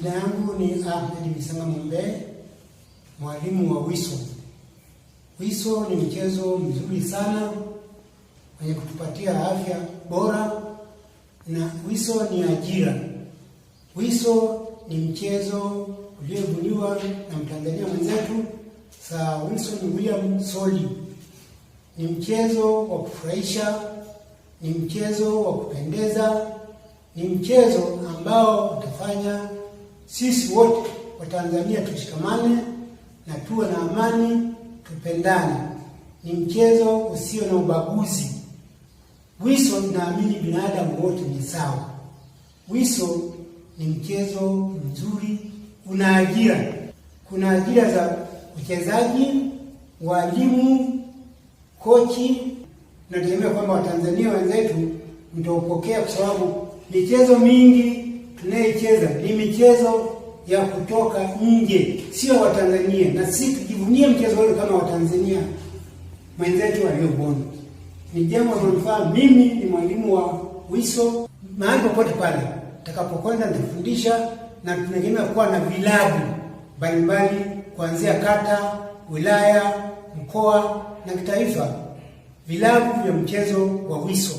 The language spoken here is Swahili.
Majina yangu ni Ahmed Misanga Mwembe, mwalimu wa Wiso. Wiso ni mchezo mzuri sana wenye kutupatia afya bora, na Wiso ni ajira. Wiso ni mchezo uliobuniwa na Mtanzania mwenzetu Sir Wilson William Soly. Ni mchezo wa kufurahisha, ni mchezo wa kupendeza, ni mchezo ambao utafanya sisi wote wa Tanzania tushikamane na tuwe na amani, tupendane. Ni mchezo usio na ubaguzi. Wiso inaamini binadamu wote ni sawa. Wiso ni mchezo mzuri, una ajira. Kuna ajira za uchezaji, walimu, kochi. Nategemea kwamba Watanzania wenzetu mtaupokea, kwa sababu michezo mingi tunayocheza ni michezo ya kutoka nje, sio Watanzania, na sisi tujivunie mchezo wetu kama Watanzania mwenzetu waliobona. Ni jambo linalofaa. Mimi ni mwalimu wa Wiso, mahali popote pale nitakapokwenda nitafundisha, na tunategemea kuwa na vilabu mbalimbali kuanzia kata, wilaya, mkoa na kitaifa, vilabu vya mchezo wa Wiso.